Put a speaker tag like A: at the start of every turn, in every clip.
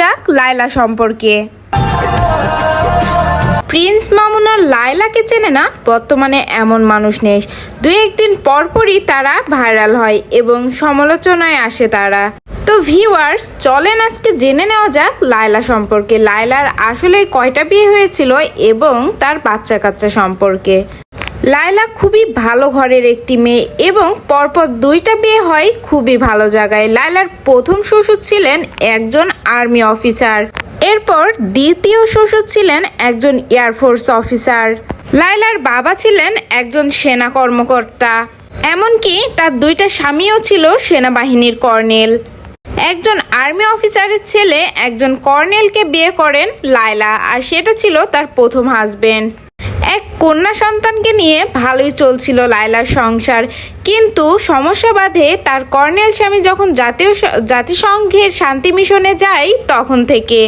A: যাক লায়লা সম্পর্কে। প্রিন্স মামুন আর লায়লাকে চেনে না বর্তমানে এমন মানুষ নেই। দুই একদিন পরপরই তারা ভাইরাল হয় এবং সমালোচনায় আসে তারা। তো ভিউয়ার্স, চলেন আজকে জেনে নেওয়া যাক লায়লা সম্পর্কে। লায়লার আসলে কয়টা বিয়ে হয়েছিল এবং তার বাচ্চা কাচ্চা সম্পর্কে। লায়লা খুবই ভালো ঘরের একটি মেয়ে এবং পরপর দুইটা বিয়ে হয় খুবই ভালো জায়গায়। লায়লার প্রথম শ্বশুর ছিলেন একজন আর্মি অফিসার, এরপর দ্বিতীয় শ্বশুর ছিলেন একজন এয়ারফোর্স অফিসার। লায়লার বাবা ছিলেন একজন সেনা কর্মকর্তা, এমনকি তার দুইটা স্বামীও ছিল সেনাবাহিনীর কর্নেল। একজন আর্মি অফিসারের ছেলে একজন কর্নেলকে বিয়ে করেন লায়লা, আর সেটা ছিল তার প্রথম হাজবেন্ড। এক কন্যা সন্তানকে নিয়ে ভালোই চলছিল লায়লার সংসার, কিন্তু সমস্যা বাধে তার কর্নেল স্বামী যখন জাতিসংঘের শান্তি মিশনে যায় তখন থেকে।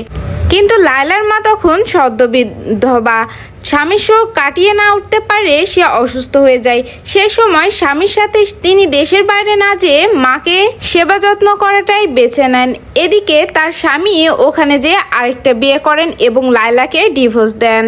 A: কিন্তু লায়লার মা তখন সদ্য বিধবা, স্বামীর শোক কাটিয়ে না উঠতে পারে সে অসুস্থ হয়ে যায়। সে সময় স্বামীর সাথে তিনি দেশের বাইরে না যেয়ে মাকে সেবা যত্ন করাটাই বেছে নেন। এদিকে তার স্বামী ওখানে যেয়ে আরেকটা বিয়ে করেন এবং লায়লাকে ডিভোর্স দেন।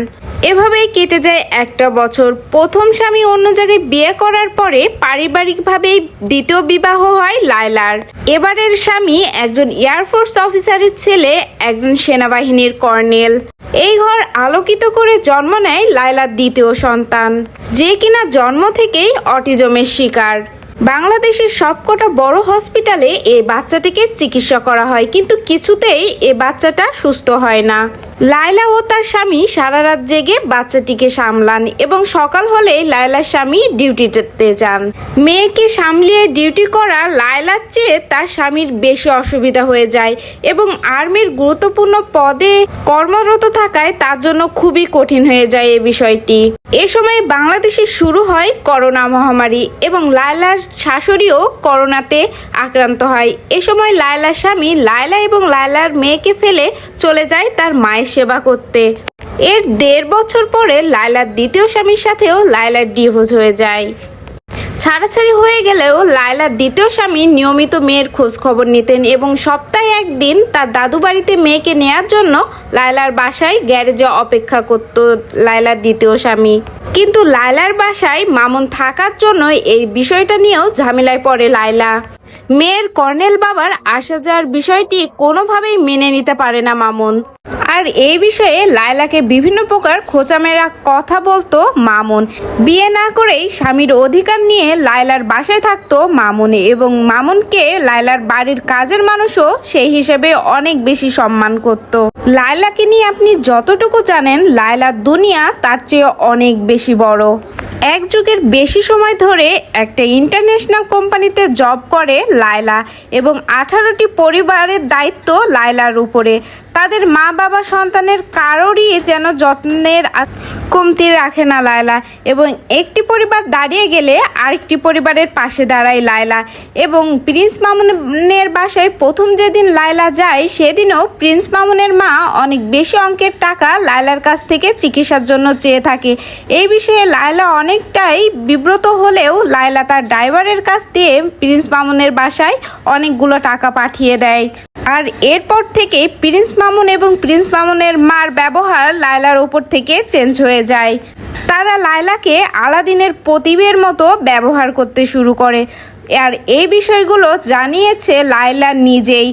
A: এভাবেই কেটে যায় একটা বছর। প্রথম স্বামী অন্য জায়গায় বিয়ে করার পরে পারিবারিকভাবেই দ্বিতীয় বিবাহ হয় লায়লার। এবারের স্বামী একজন এয়ারফোর্স অফিসারের ছেলে, একজন সেনাবাহিনীর কর্নেল। এই ঘর আলোকিত করে জন্ম নেয় লায়লার দ্বিতীয় সন্তান, যে কিনা জন্ম থেকেই অটিজমের শিকার। বাংলাদেশের সবকটা বড় হসপিটালে এই বাচ্চাটিকে চিকিৎসা করা হয়, কিন্তু কিছুতেই এ বাচ্চাটা সুস্থ হয় না। লায়লা ও তার স্বামী সারা রাত জেগে বাচ্চাটিকে সামলান এবং সকাল হলেই লায়লার স্বামী ডিউটিতে যান। মেয়েকে সামলিয়ে ডিউটি করা লায়লার চেয়ে তার স্বামীর বেশি অসুবিধা হয়ে যায় এবং আর্মির গুরুত্বপূর্ণ পদে কর্মরত থাকায় তার জন্য খুবই কঠিন হয়ে যায় এই বিষয়টি। এ সময় বাংলাদেশে শুরু হয় করোনা মহামারী এবং লায়লার শাশুড়িও করোনাতে আক্রান্ত হয়। এ সময় লায়লার স্বামী লায়লা এবং লায়লার মেয়েকে ফেলে চলে যায় তার মায়ের সেবা করতে। এর 1.5 বছর পরে লায়লার দ্বিতীয় স্বামীর সাথেও লায়লার ডিভোর্স হয়ে যায়। ছাড়াছাড়ি হয়ে গেলেও লায়লার দ্বিতীয় স্বামী নিয়মিত মেয়ের খোঁজ খবর নিতেন এবং সপ্তাহে একদিন তার দাদু বাড়িতে মেয়েকে নেয়ার জন্য লায়লার বাসায় গ্যারেজে অপেক্ষা করত লায়লার দ্বিতীয় স্বামী। কিন্তু লায়লার বাসায় মামুন থাকার জন্য এই বিষয়টা নিয়েও ঝামেলায় পড়ে লায়লা। মেয়ের কর্নেল বাবার আসা যাওয়ার বিষয়টি কোনোভাবেই মেনে নিতে পারে না মামুন, আর এই বিষয়ে লায়লাকে বিভিন্ন প্রকার খোঁচামেরা কথা বলতো মামুন। বিয়ে না করেই স্বামীর অধিকার নিয়ে লায়লার বাসায় থাকতো মামুন এবং মামুনকে লায়লার বাড়ির কাজের মানুষও সেই হিসেবে অনেক বেশি সম্মান করত। লায়লাকে নিয়ে আপনি যতটুকু জানেন লায়লার দুনিয়া তার চেয়ে অনেক বেশি বড়। এক যুগের বেশি সময় ধরে একটা ইন্টারন্যাশনাল কোম্পানিতে জব করে লায়লা এবং 18টি পরিবারের দায়িত্ব লায়লার উপরে। তাদের মা বাবা সন্তানের কারোরই যেন যত্নের কমতি রাখে না লায়লা, এবং একটি পরিবার দাঁড়িয়ে গেলে আরেকটি পরিবারের পাশে দাঁড়ায় লায়লা। এবং প্রিন্স মামুনের বাসায় প্রথম যেদিন লায়লা যায় সেদিনও প্রিন্স মামুনের মা অনেক বেশি অঙ্কের টাকা লায়লার কাছ থেকে চিকিৎসার জন্য চেয়ে থাকে। এই বিষয়ে লায়লা অনেকটাই বিব্রত হলেও লায়লা তার ড্রাইভারের কাছ দিয়ে প্রিন্স মামুনের বাসায় অনেকগুলো টাকা পাঠিয়ে দেয়। আর এরপর থেকে প্রিন্স মামুন এবং প্রিন্স মামুনের মার ব্যবহার লায়লার উপর থেকে চেঞ্জ হয়ে যায়। তারা লায়লাকে আলাদিনের প্রদীপের মতো ব্যবহার করতে শুরু করে, আর এই বিষয়গুলো জানিয়েছে লায়লা নিজেই।